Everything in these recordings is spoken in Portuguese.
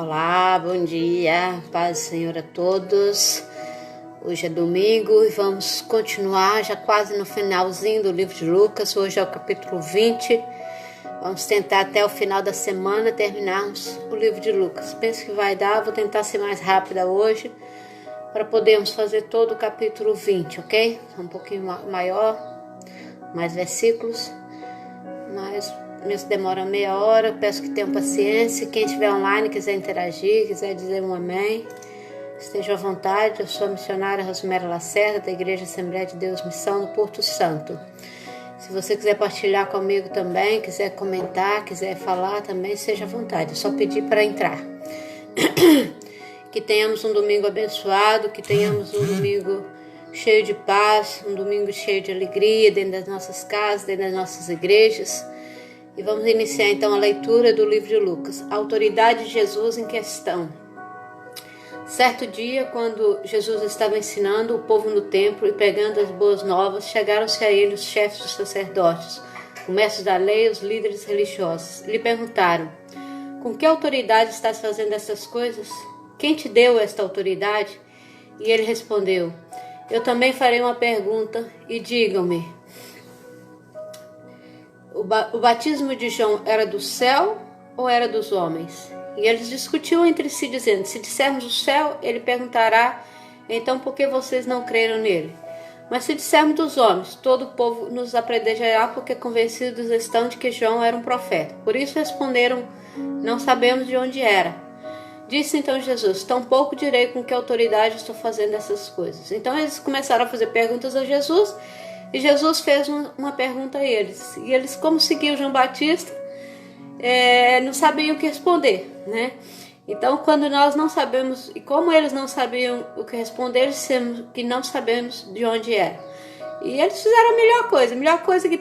Olá, bom dia, paz do Senhor a todos. Hoje é domingo e vamos continuar já quase no finalzinho do livro de Lucas. Hoje é o capítulo 20. Vamos tentar até o final da semana terminarmos o livro de Lucas. Penso que vai dar, vou tentar ser mais rápida hoje para podermos fazer todo o capítulo 20, ok? Um pouquinho maior, mais versículos, mas mesmo demora meia hora. Peço que tenham paciência. Quem estiver online, quiser interagir, quiser dizer um amém, esteja à vontade. Eu sou a missionária Rosemary Lacerda, da Igreja Assembleia de Deus Missão do Porto Santo. Se você quiser partilhar comigo também, quiser comentar, quiser falar também, seja à vontade. É só pedir para entrar. Que tenhamos um domingo abençoado, que tenhamos um domingo cheio de paz, um domingo cheio de alegria dentro das nossas casas, dentro das nossas igrejas. E vamos iniciar então a leitura do livro de Lucas. A autoridade de Jesus em questão. Certo dia, quando Jesus estava ensinando o povo no templo e pregando as boas novas, chegaram-se a ele os chefes dos sacerdotes, o mestre da lei e os líderes religiosos. Lhe perguntaram: com que autoridade estás fazendo essas coisas? Quem te deu esta autoridade? E ele respondeu: eu também farei uma pergunta e digam-me, o batismo de João era do céu ou era dos homens? E eles discutiam entre si, dizendo: se dissermos do céu, ele perguntará: então por que vocês não creram nele? Mas se dissermos dos homens, todo o povo nos apedrejará, porque convencidos estão de que João era um profeta. Por isso responderam: não sabemos de onde era. Disse então Jesus: tampouco direi com que autoridade estou fazendo essas coisas. Então eles começaram a fazer perguntas a Jesus, e Jesus fez uma pergunta a eles. E eles, como seguiam João Batista, não sabiam o que responder, né? Então, quando nós não sabemos, e como eles não sabiam o que responder, eles dissemos que não sabemos de onde era. E eles fizeram a melhor coisa que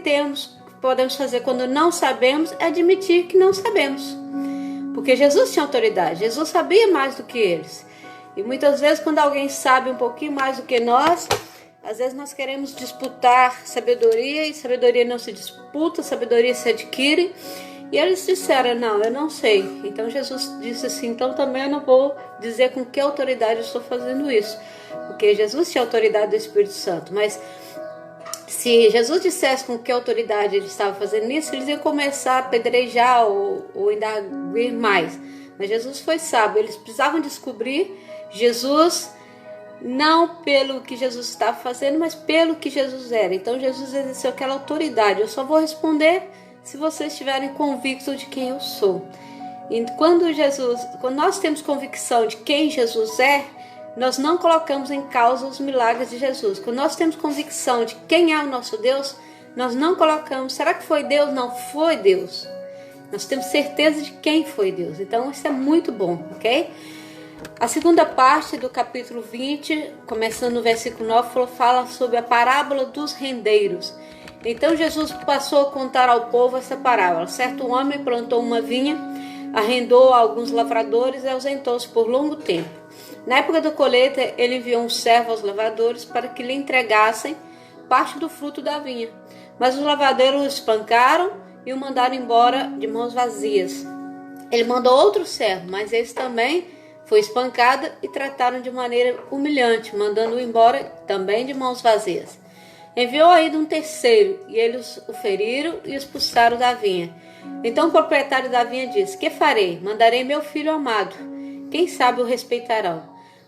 podemos fazer quando não sabemos é admitir que não sabemos. Porque Jesus tinha autoridade, Jesus sabia mais do que eles. E muitas vezes, quando alguém sabe um pouquinho mais do que nós, às vezes nós queremos disputar sabedoria, e sabedoria não se disputa, sabedoria se adquire. E eles disseram: não, eu não sei. Então Jesus disse assim: então também eu não vou dizer com que autoridade eu estou fazendo isso. Porque Jesus tinha autoridade do Espírito Santo. Mas se Jesus dissesse com que autoridade ele estava fazendo isso, eles iam começar a apedrejar ou ainda vir mais. Mas Jesus foi sábio. Eles precisavam descobrir Jesus não pelo que Jesus estava fazendo, mas pelo que Jesus era. Então Jesus exerceu aquela autoridade. Eu só vou responder se vocês estiverem convictos de quem eu sou. E quando nós temos convicção de quem Jesus é, nós não colocamos em causa os milagres de Jesus. Quando nós temos convicção de quem é o nosso Deus, nós não colocamos: será que foi Deus? Não foi Deus. Nós temos certeza de quem foi Deus. Então isso é muito bom, ok? A segunda parte do capítulo 20, começando no versículo 9, fala sobre a parábola dos rendeiros. Então Jesus passou a contar ao povo essa parábola. Certo homem plantou uma vinha, arrendou a alguns lavradores e ausentou-se por longo tempo. Na época da colheita, ele enviou um servo aos lavradores para que lhe entregassem parte do fruto da vinha. Mas os lavradores o espancaram e o mandaram embora de mãos vazias. Ele mandou outro servo, mas esse também foi espancado e trataram de maneira humilhante, mandando-o embora também de mãos vazias. Enviou ainda um terceiro, e eles o feriram e expulsaram da vinha. Então o proprietário da vinha disse: que farei? Mandarei meu filho amado. Quem sabe o respeitarão.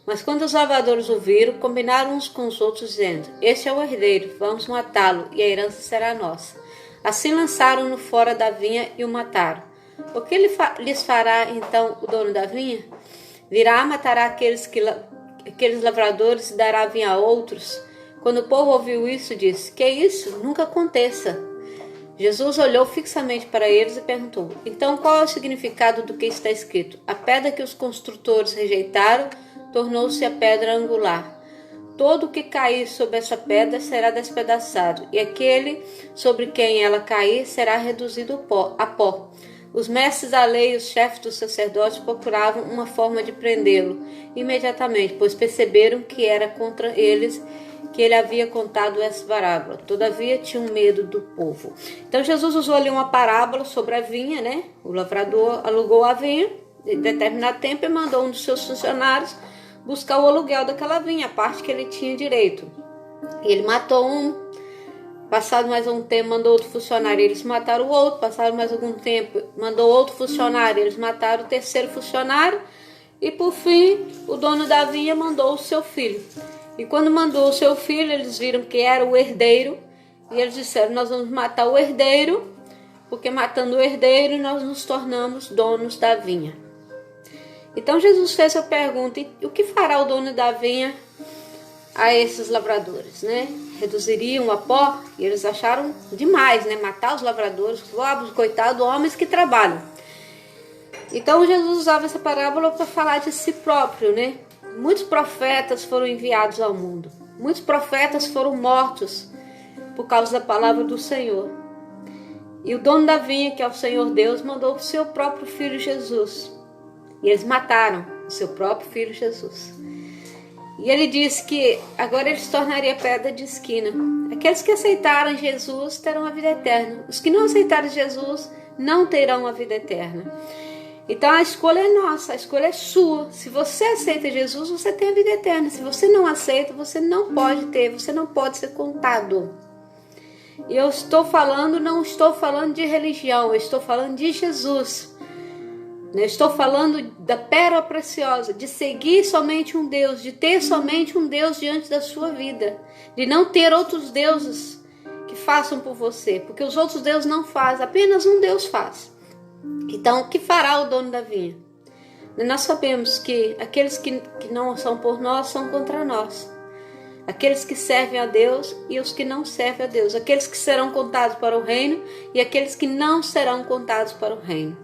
Mas quando os lavradores o viram, combinaram uns com os outros, dizendo: este é o herdeiro, vamos matá-lo, e a herança será nossa. Assim lançaram-no fora da vinha e o mataram. O que lhes fará então o dono da vinha? Virá, matará aqueles lavradores e dará a vinha a outros. Quando o povo ouviu isso, disse: que isso? Nunca aconteça. Jesus olhou fixamente para eles e perguntou: então qual é o significado do que está escrito? A pedra que os construtores rejeitaram tornou-se a pedra angular. Todo o que cair sobre essa pedra será despedaçado, e aquele sobre quem ela cair será reduzido a pó. Os mestres da lei e os chefes dos sacerdotes procuravam uma forma de prendê-lo imediatamente, pois perceberam que era contra eles que ele havia contado essa parábola. Todavia tinham medo do povo. Então Jesus usou ali uma parábola sobre a vinha, né? O lavrador alugou a vinha Em determinado tempo, ele mandou um dos seus funcionários buscar o aluguel daquela vinha, a parte que ele tinha direito. E ele matou um. Passado mais um tempo, mandou outro funcionário, eles mataram o outro. Passado mais algum tempo, mandou outro funcionário, eles mataram o terceiro funcionário. E por fim, o dono da vinha mandou o seu filho. E quando mandou o seu filho, eles viram que era o herdeiro. E eles disseram, nós vamos matar o herdeiro, porque matando o herdeiro, nós nos tornamos donos da vinha. Então Jesus fez a pergunta, o que fará o dono da vinha a esses lavradores, né? Reduziriam a pó? E eles acharam demais, né? Matar os lavradores, coitado, homens que trabalham. Então Jesus usava essa parábola para falar de si próprio, né? Muitos profetas foram enviados ao mundo. Muitos profetas foram mortos por causa da palavra do Senhor. E o dono da vinha, que é o Senhor Deus, mandou o seu próprio filho Jesus. E eles mataram o seu próprio filho Jesus. E ele disse que agora ele se tornaria pedra de esquina. Aqueles que aceitaram Jesus terão a vida eterna. Os que não aceitaram Jesus não terão a vida eterna. Então a escolha é nossa, a escolha é sua. Se você aceita Jesus, você tem a vida eterna. Se você não aceita, você não pode ter, você não pode ser contado. E eu estou falando, não estou falando de religião, eu estou falando de Jesus. Eu estou falando da pérola preciosa, de seguir somente um Deus, de ter somente um Deus diante da sua vida, de não ter outros deuses que façam por você, porque os outros deuses não fazem, apenas um Deus faz. Então, o que fará o dono da vinha? Nós sabemos que aqueles que não são por nós são contra nós. Aqueles que servem a Deus e os que não servem a Deus. Aqueles que serão contados para o reino e aqueles que não serão contados para o reino.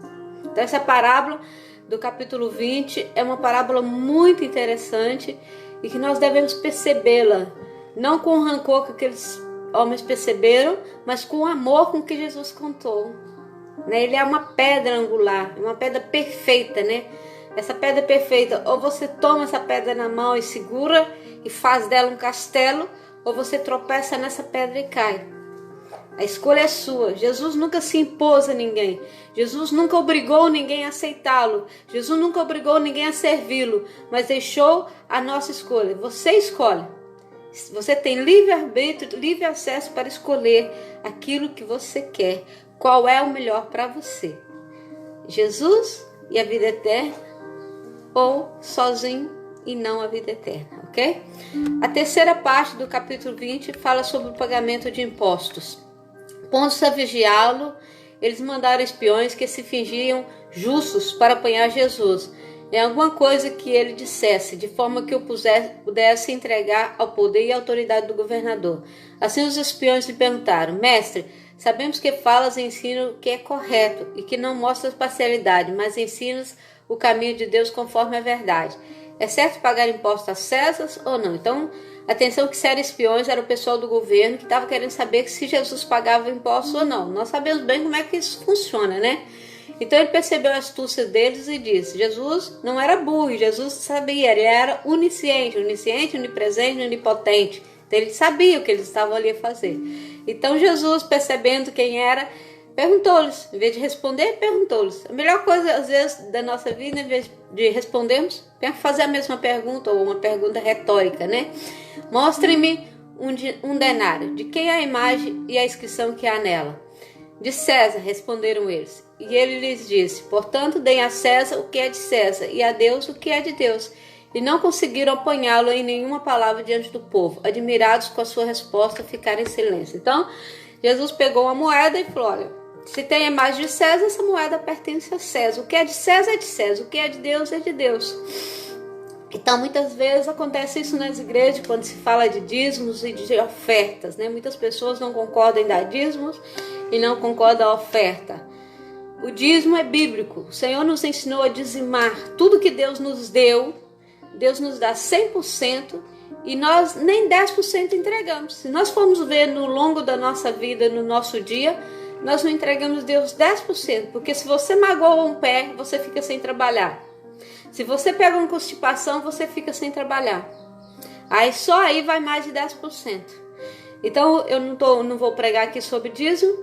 Então essa parábola do capítulo 20 é uma parábola muito interessante e que nós devemos percebê-la. Não com o rancor que aqueles homens perceberam, mas com o amor com que Jesus contou. Ele é uma pedra angular, uma pedra perfeita, né? Essa pedra perfeita, ou você toma essa pedra na mão e segura e faz dela um castelo, ou você tropeça nessa pedra e cai. A escolha é sua. Jesus nunca se impôs a ninguém. Jesus nunca obrigou ninguém a aceitá-lo. Jesus nunca obrigou ninguém a servi-lo, mas deixou a nossa escolha. Você escolhe. Você tem livre-arbítrio, livre acesso para escolher aquilo que você quer. Qual é o melhor para você? Jesus e a vida eterna, ou sozinho e não a vida eterna, ok? A terceira parte do capítulo 20 fala sobre o pagamento de impostos. Pondo-se a vigiá-lo, eles mandaram espiões que se fingiam justos para apanhar Jesus em alguma coisa que ele dissesse, de forma que o pudesse entregar ao poder e à autoridade do governador. Assim os espiões lhe perguntaram: Mestre, sabemos que falas e ensinas o que é correto e que não mostras parcialidade, mas ensinas o caminho de Deus conforme a verdade. É certo pagar impostos a César ou não? Então, atenção que se eram espiões, era o pessoal do governo que estava querendo saber se Jesus pagava impostos ou não. Nós sabemos bem como é que isso funciona, né? Então ele percebeu a astúcia deles e disse: Jesus não era burro, Jesus sabia, ele era onisciente, onipresente, onipotente. Então ele sabia o que eles estavam ali a fazer. Então Jesus, percebendo quem era, perguntou-lhes, em vez de responder, perguntou-lhes. A melhor coisa, às vezes, da nossa vida, em vez de respondermos, é fazer a mesma pergunta, ou uma pergunta retórica, né? Mostre-me um denário. De quem é a imagem e a inscrição que há nela? De César, responderam eles. E ele lhes disse: portanto, deem a César o que é de César, e a Deus o que é de Deus. E não conseguiram apanhá-lo em nenhuma palavra diante do povo. Admirados com a sua resposta, ficaram em silêncio. Então, Jesus pegou uma moeda e falou: olha, se tem a imagem de César, essa moeda pertence a César. O que é de César é de César. O que é de Deus é de Deus. Então, muitas vezes acontece isso nas igrejas, quando se fala de dízimos e de ofertas, né? Muitas pessoas não concordam em dar dízimos e não concordam a oferta. O dízimo é bíblico. O Senhor nos ensinou a dizimar. Tudo que Deus nos deu, Deus nos dá 100%. E nós nem 10% entregamos. Se nós formos ver no longo da nossa vida, no nosso dia, nós não entregamos a Deus 10%. Porque se você magoa um pé, você fica sem trabalhar. Se você pega uma constipação, você fica sem trabalhar. Aí só aí vai mais de 10%. Então eu não vou pregar aqui sobre dízimo,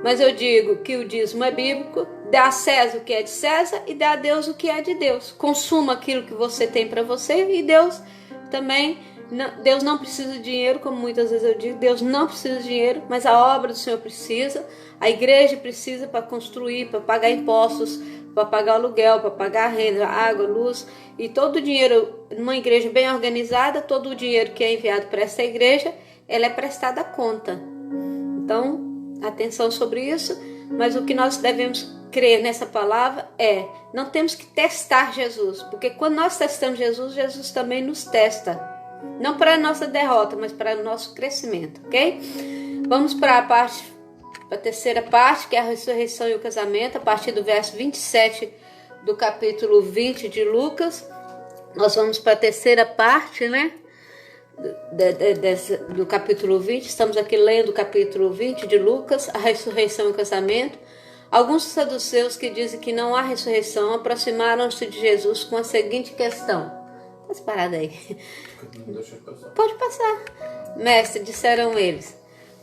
mas eu digo que o dízimo é bíblico, Dê a César o que é de César e dê a Deus o que é de Deus. Consuma aquilo que você tem para você e Deus também. Deus não precisa de dinheiro, como muitas vezes eu digo. Deus não precisa de dinheiro, mas a obra do Senhor precisa. A igreja precisa para construir, para pagar impostos, para pagar aluguel, para pagar renda, água, luz. E todo o dinheiro, numa igreja bem organizada, todo o dinheiro que é enviado para essa igreja, ela é prestada à conta. Então, atenção sobre isso. Mas o que nós devemos crer nessa palavra não temos que testar Jesus, porque quando nós testamos Jesus, Jesus também nos testa, não para a nossa derrota, mas para o nosso crescimento, ok? Vamos para a terceira parte, que é a ressurreição e o casamento, a partir do verso 27 do capítulo 20 de Lucas. Nós vamos para a terceira parte, né? Do capítulo 20, estamos aqui lendo o capítulo 20 de Lucas, a ressurreição e o casamento. Alguns saduceus que dizem que não há ressurreição aproximaram-se de Jesus com a seguinte questão. Pode parar daí. Pode passar. Mestre, disseram eles,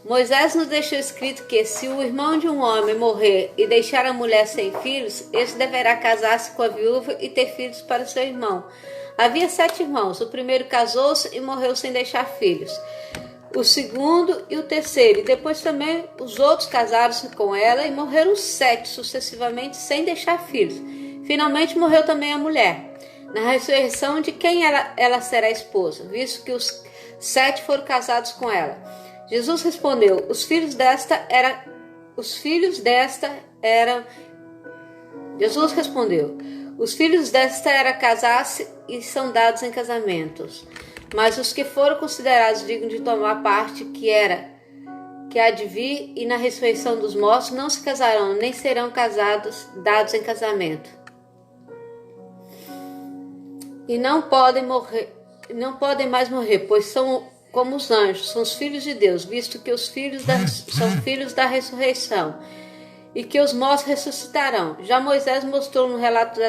Moisés nos deixou escrito que se o irmão de um homem morrer e deixar a mulher sem filhos, este deverá casar-se com a viúva e ter filhos para seu irmão. Havia 7 irmãos. O primeiro casou-se e morreu sem deixar filhos. O segundo e o terceiro. E depois também os outros casaram-se com ela e morreram 7 sucessivamente sem deixar filhos. Finalmente morreu também a mulher. Na ressurreição, de quem ela será esposa, visto que os 7 foram casados com ela? Jesus respondeu, os filhos desta era casar-se e são dados em casamentos. Mas os que foram considerados dignos de tomar parte, que há de vir, e na ressurreição dos mortos, não se casarão, nem serão dados em casamento. E não podem mais morrer, pois são como os anjos, são os filhos de Deus, visto que os filhos são filhos da ressurreição, e que os mortos ressuscitarão. Já Moisés mostrou no relato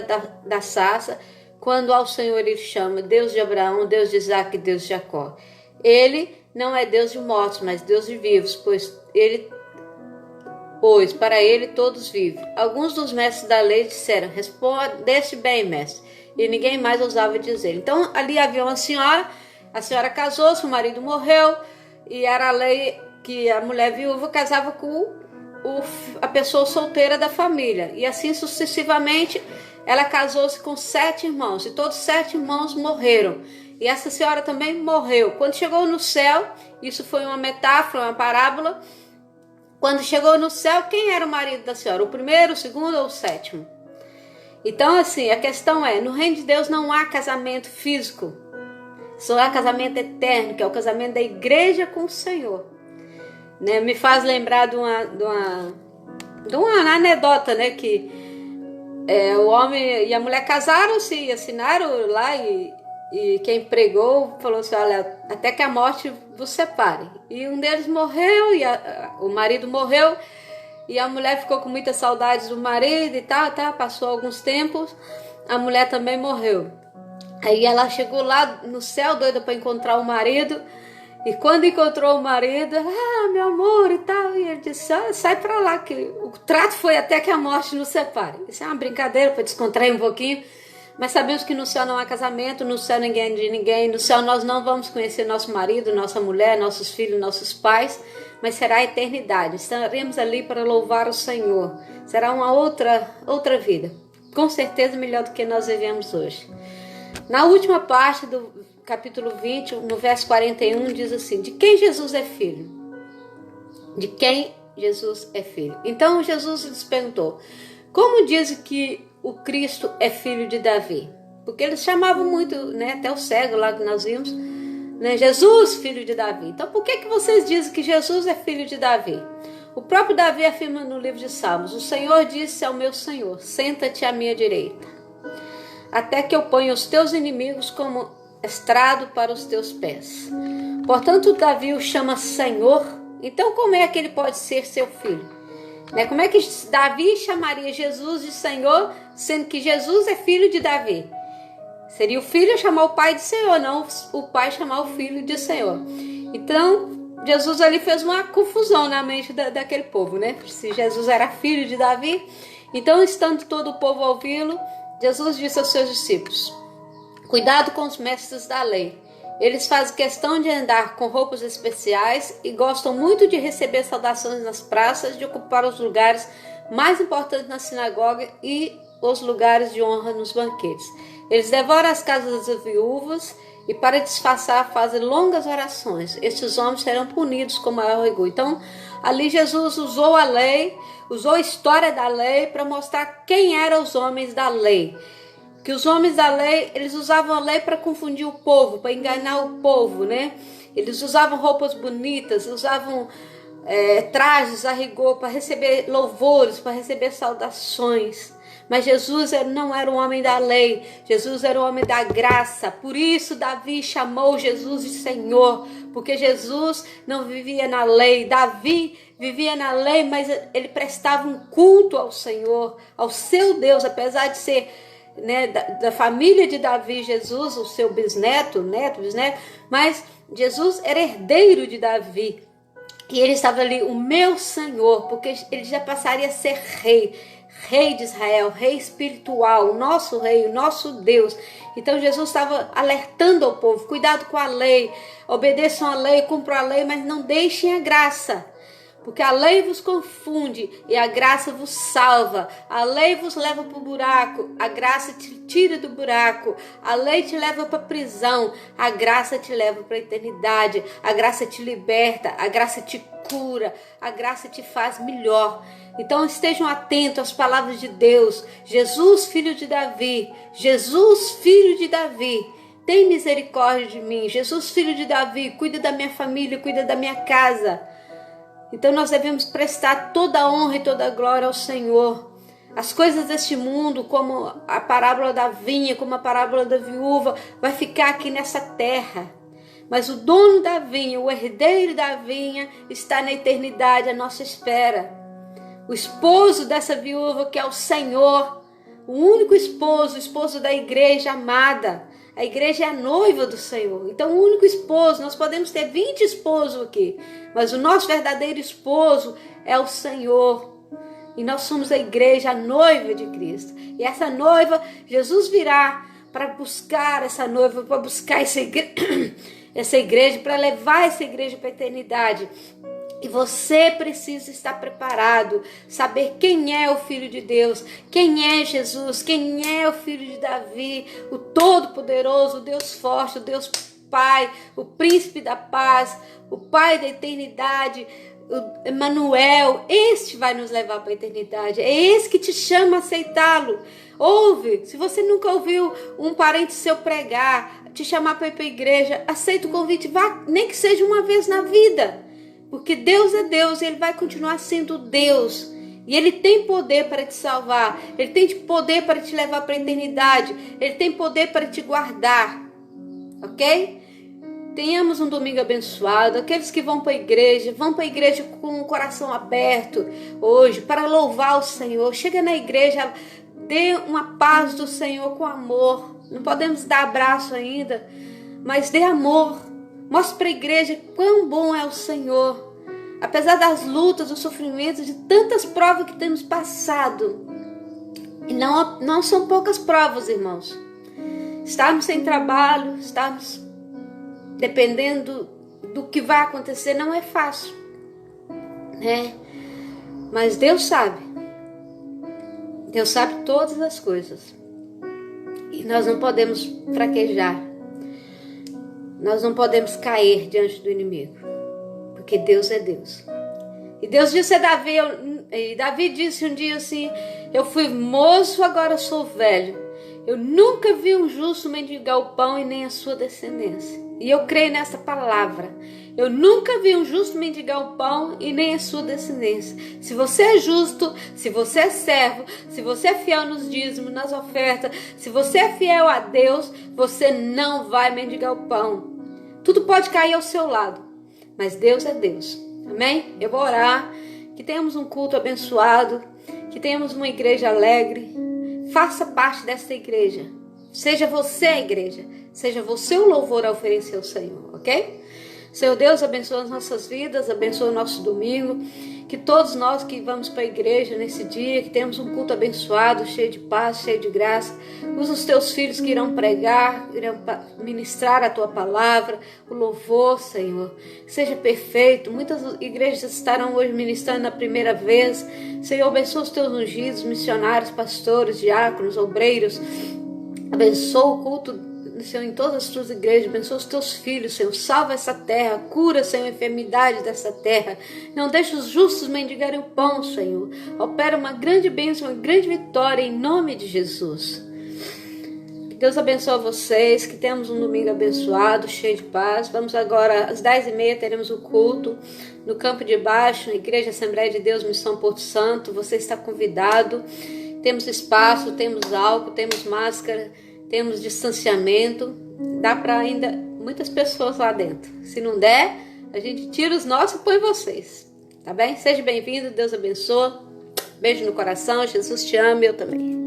da sarça, quando ao Senhor ele chama Deus de Abraão, Deus de Isaque e Deus de Jacó. Ele não é Deus de mortos, mas Deus de vivos, pois para ele todos vivem. Alguns dos mestres da lei disseram, respondeste bem, mestre, e ninguém mais ousava dizer. Então ali havia uma senhora, a senhora casou-se, o marido morreu, e era a lei que a mulher viúva casava com a pessoa solteira da família, e assim sucessivamente. Ela casou-se com 7 irmãos, e todos 7 irmãos morreram, e essa senhora também morreu. Quando chegou no céu, isso foi uma metáfora, uma parábola, quando chegou no céu, quem era o marido da senhora? O primeiro, o segundo ou o 7º? Então assim, a questão no reino de Deus não há casamento físico, só há casamento eterno, que é o casamento da igreja com o Senhor, né? Me faz lembrar de uma anedota, né? Que o homem e a mulher casaram-se e assinaram lá, e quem pregou falou assim, olha, até que a morte vos separe. E um deles morreu, e o marido morreu, e a mulher ficou com muitas saudades do marido e tal, passou alguns tempos, a mulher também morreu. Aí ela chegou lá no céu, doida para encontrar o marido, e quando encontrou o marido, meu amor e tal, e ele disse, sai pra lá, que o trato foi até que a morte nos separe. Isso é uma brincadeira para descontrair um pouquinho, mas sabemos que no céu não há casamento, no céu ninguém é de ninguém, no céu nós não vamos conhecer nosso marido, nossa mulher, nossos filhos, nossos pais, mas será a eternidade, estaremos ali para louvar o Senhor, será uma outra vida, com certeza melhor do que nós vivemos hoje. Na última parte do capítulo 20, no verso 41, diz assim, de quem Jesus é filho? De quem Jesus é filho? Então Jesus lhes perguntou, como dizem que o Cristo é filho de Davi? Porque eles chamavam muito, né, até o cego lá que nós vimos, né, Jesus, filho de Davi. Então por que vocês dizem que Jesus é filho de Davi? O próprio Davi afirma no livro de Salmos, o Senhor disse ao meu Senhor, senta-te à minha direita, até que eu ponha os teus inimigos como estrado para os teus pés. Portanto, Davi o chama Senhor. Então, como é que ele pode ser seu filho? Né? Como é que Davi chamaria Jesus de Senhor, sendo que Jesus é filho de Davi? Seria o filho chamar o pai de Senhor, não o pai chamar o filho de Senhor. Então, Jesus ali fez uma confusão na mente daquele povo, né? Se Jesus era filho de Davi, Então, estando todo o povo a ouvi-lo, Jesus disse aos seus discípulos: cuidado com os mestres da lei. Eles fazem questão de andar com roupas especiais e gostam muito de receber saudações nas praças, de ocupar os lugares mais importantes na sinagoga e os lugares de honra nos banquetes. Eles devoram as casas das viúvas e, para disfarçar, fazem longas orações. Estes homens serão punidos com maior rigor. Então, ali Jesus usou a lei, usou a história da lei para mostrar quem eram os homens da lei. Que os homens da lei, eles usavam a lei para confundir o povo, para enganar o povo, né? Eles usavam roupas bonitas, usavam trajes a rigor para receber louvores, para receber saudações. Mas Jesus não era um homem da lei, Jesus era um homem da graça. Por isso Davi chamou Jesus de Senhor, porque Jesus não vivia na lei. Davi vivia na lei, mas ele prestava um culto ao Senhor, ao seu Deus, apesar de ser da família de Davi, Jesus, o seu bisneto, mas Jesus era herdeiro de Davi. E ele estava ali, o meu Senhor, porque ele já passaria a ser rei de Israel, rei espiritual, o nosso rei, o nosso Deus. Então Jesus estava alertando ao povo: cuidado com a lei, obedeçam a lei, cumpram a lei, mas não deixem a graça. Porque a lei vos confunde e a graça vos salva. A lei vos leva para o buraco, a graça te tira do buraco. A lei te leva para a prisão, a graça te leva para a eternidade. A graça te liberta, a graça te cura, a graça te faz melhor. Então estejam atentos às palavras de Deus. Jesus, filho de Davi, Jesus, filho de Davi, tem misericórdia de mim. Jesus, filho de Davi, cuida da minha família, cuida da minha casa. Então nós devemos prestar toda a honra e toda a glória ao Senhor. As coisas deste mundo, como a parábola da vinha, como a parábola da viúva, vai ficar aqui nessa terra. Mas o dono da vinha, o herdeiro da vinha, está na eternidade à nossa espera. O esposo dessa viúva, que é o Senhor, o único esposo, o esposo da igreja amada. A igreja é a noiva do Senhor. Então o único esposo, nós podemos ter 20 esposos aqui, mas o nosso verdadeiro esposo é o Senhor. E nós somos a igreja, a noiva de Cristo. E essa noiva, Jesus virá para buscar essa noiva, para buscar essa igreja, para levar essa igreja para a eternidade. E você precisa estar preparado, saber quem é o Filho de Deus, quem é Jesus, quem é o Filho de Davi, o Todo-Poderoso, o Deus forte, o Deus Pai, o Príncipe da Paz, o Pai da eternidade, o Emanuel. Este vai nos levar para a eternidade, é esse que te chama a aceitá-lo. Ouve, se você nunca ouviu um parente seu pregar, te chamar para ir para a igreja, aceita o convite, vá, nem que seja uma vez na vida. Porque Deus é Deus e Ele vai continuar sendo Deus. E Ele tem poder para te salvar. Ele tem poder para te levar para a eternidade. Ele tem poder para te guardar. Ok? Tenhamos um domingo abençoado. Aqueles que vão para a igreja com o coração aberto hoje para louvar o Senhor. Chega na igreja, dê uma paz do Senhor com amor. Não podemos dar abraço ainda, mas dê amor. Mostre para a igreja quão bom é o Senhor. Apesar das lutas, dos sofrimentos, de tantas provas que temos passado. E não são poucas provas, irmãos. Estarmos sem trabalho, estarmos dependendo do que vai acontecer, não é fácil, né? Mas Deus sabe. Deus sabe todas as coisas. E nós não podemos fraquejar. Nós não podemos cair diante do inimigo, porque Deus é Deus. E Deus disse a Davi, e Davi disse um dia assim: eu fui moço, agora sou velho. Eu nunca vi um justo mendigar o pão e nem a sua descendência. E eu creio nessa palavra. Eu nunca vi um justo mendigar o pão e nem a sua descendência. Se você é justo, se você é servo, se você é fiel nos dízimos, nas ofertas, se você é fiel a Deus, você não vai mendigar o pão. Tudo pode cair ao seu lado, mas Deus é Deus. Amém? Eu vou orar, que tenhamos um culto abençoado, que tenhamos uma igreja alegre. Faça parte dessa igreja. Seja você a igreja, seja você o louvor a oferecer ao Senhor, ok? Senhor Deus, abençoa as nossas vidas, abençoa o nosso domingo. Que todos nós que vamos para a igreja nesse dia, que temos um culto abençoado, cheio de paz, cheio de graça. Usa os teus filhos que irão pregar, irão ministrar a tua palavra, o louvor, Senhor. Seja perfeito. Muitas igrejas estarão hoje ministrando na primeira vez. Senhor, abençoa os teus ungidos, missionários, pastores, diáconos, obreiros. Abençoa o culto, Senhor, em todas as tuas igrejas, abençoa os teus filhos, Senhor, salva essa terra, cura, Senhor, a enfermidade dessa terra, não deixa os justos mendigarem o pão, Senhor, opera uma grande bênção, uma grande vitória em nome de Jesus. Que Deus abençoe vocês, que temos um domingo abençoado, cheio de paz. Vamos agora, às 10h30, teremos o culto no Campo de Baixo, na Igreja Assembleia de Deus, Missão Porto Santo. Você está convidado, temos espaço, temos álcool, temos máscara, temos distanciamento, dá para ainda muitas pessoas lá dentro. Se não der, a gente tira os nossos e põe vocês, tá bem? Seja bem-vindo, Deus abençoe, beijo no coração, Jesus te ama e eu também.